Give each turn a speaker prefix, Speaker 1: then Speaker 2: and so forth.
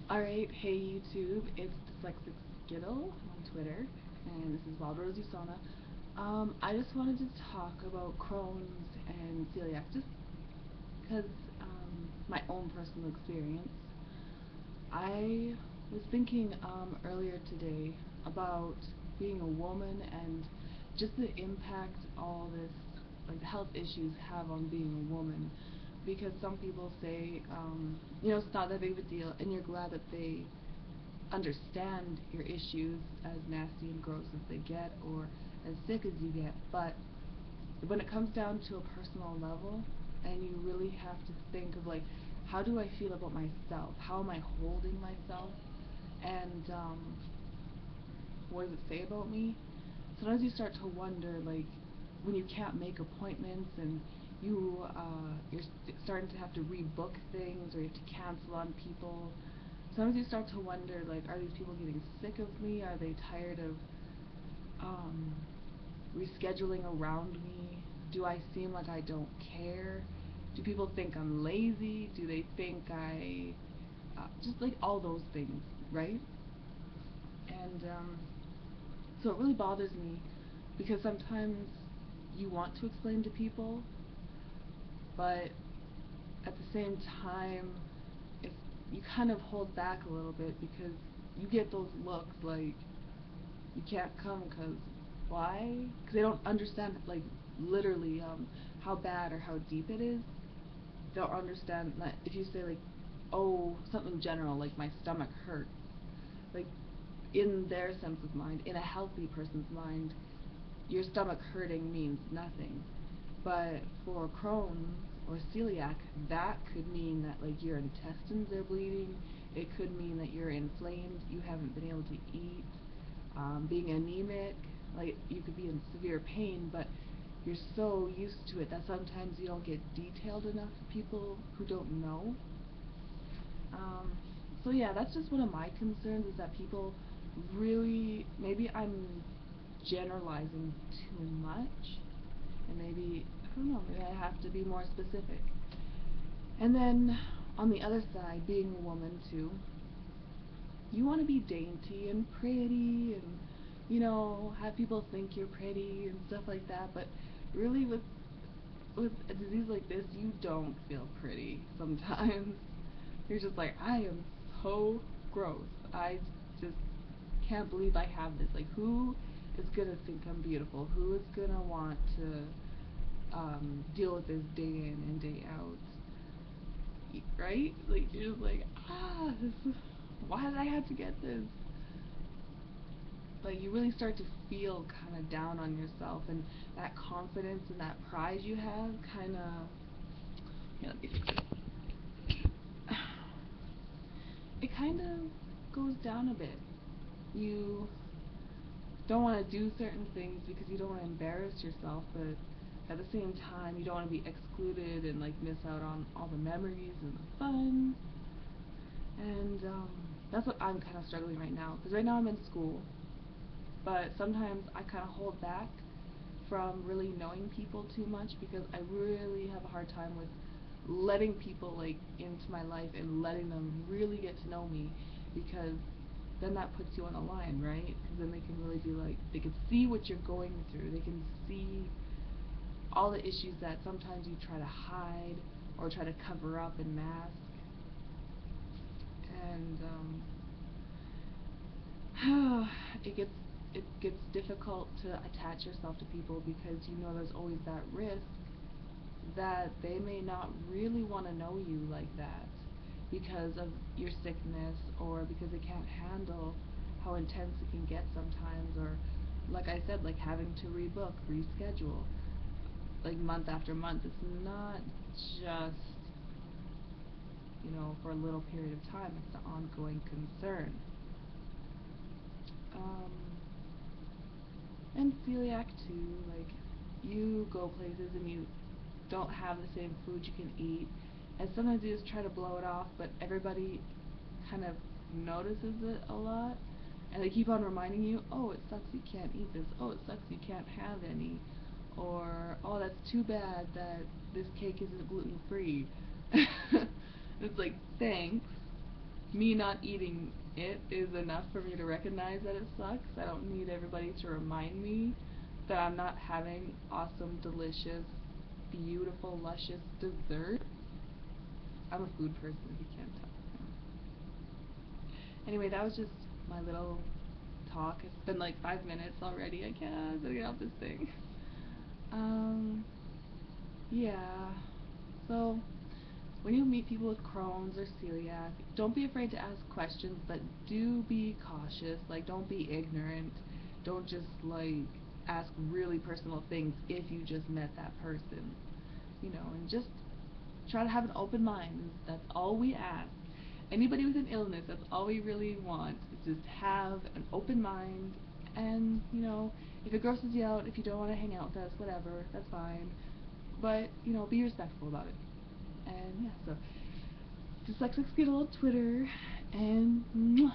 Speaker 1: Alright, hey YouTube, it's Dyslexic Skittle on Twitter, and this is Wild Rose Usana. I just wanted to talk about Crohn's and celiac, just because my own personal experience. I was thinking earlier today about being a woman and just the impact all this, like the health issues have on being a woman. Because some people say, it's not that big of a deal, and you're glad that they understand your issues, as nasty and gross as they get, or as sick as you get. But when it comes down to a personal level, and you really have to think of, like, how do I feel about myself? How am I holding myself? And what does it say about me? Sometimes you start to wonder, like, when you can't make appointments and you're starting to have to rebook things, or you have to cancel on people. Sometimes you start to wonder, like, are these people getting sick of me? Are they tired of rescheduling around me? Do I seem like I don't care? Do people think I'm lazy? Do they think I just like all those things, right? And so it really bothers me because sometimes you want to explain to people, but at the same time, if you kind of hold back a little bit because you get those looks like you can't come because why? Because they don't understand, like, literally how bad or how deep it is. They don't understand that if you say, like, oh, something general like my stomach hurts, like, in their sense of mind, in a healthy person's mind, your stomach hurting means nothing. But for Crohn's or celiac, that could mean that, like, your intestines are bleeding. It could mean that you're inflamed, you haven't been able to eat. Being anemic, like, you could be in severe pain, but you're so used to it that sometimes you don't get detailed enough for people who don't know. Um, so yeah, that's just one of my concerns, is that people really, maybe I'm generalizing too much, and maybe, I don't know, maybe I have to be more specific. And then, on the other side, being a woman too, you want to be dainty and pretty and, have people think you're pretty and stuff like that, but really with a disease like this, you don't feel pretty sometimes. You're just like, I am so gross. I just can't believe I have this. Like, who is gonna think I'm beautiful? Who is gonna want to deal with this day in and day out? Right? Like, you're just like, this is, why did I have to get this? Like, you really start to feel kind of down on yourself, and that confidence and that pride you have kind of, let me fix it. It kind of goes down a bit. You don't want to do certain things because you don't want to embarrass yourself, but at the same time, you don't want to be excluded and, like, miss out on all the memories and the fun. And that's what I'm kind of struggling right now, because right now I'm in school, but sometimes I kind of hold back from really knowing people too much because I really have a hard time with letting people, like, into my life and letting them really get to know me, because then that puts you on a line, right? Because then they can really be like, they can see what you're going through, they can see all the issues that sometimes you try to hide or try to cover up and mask. And it gets difficult to attach yourself to people because there's always that risk that they may not really want to know you like that because of your sickness, or because they can't handle how intense it can get sometimes, or, like I said, like having to rebook, reschedule, like, month after month. It's not just, for a little period of time. It's an ongoing concern. Um, and celiac too, like, you go places and you don't have the same food you can eat, and sometimes you just try to blow it off, but everybody kind of notices it a lot, and they keep on reminding you, oh, it sucks you can't eat this, oh, it sucks you can't have any, or, oh, that's too bad that this cake isn't gluten-free. It's like, thanks, me not eating it is enough for me to recognize that it sucks. I don't need everybody to remind me that I'm not having awesome, delicious, beautiful, luscious dessert. I'm a food person, if you can't tell. Anyway, that was just my little talk. It's been like 5 minutes already. I can't get off this thing. Yeah. So, when you meet people with Crohn's or celiac, don't be afraid to ask questions, but do be cautious. Like, don't be ignorant. Don't just, like, ask really personal things if you just met that person. And just try to have an open mind. That's all we ask. Anybody with an illness, that's all we really want, is just have an open mind. And, if it grosses you out, if you don't want to hang out with us, whatever, that's fine. But, be respectful about it. And yeah, so Dyslexic Skittle on Twitter, and mwah.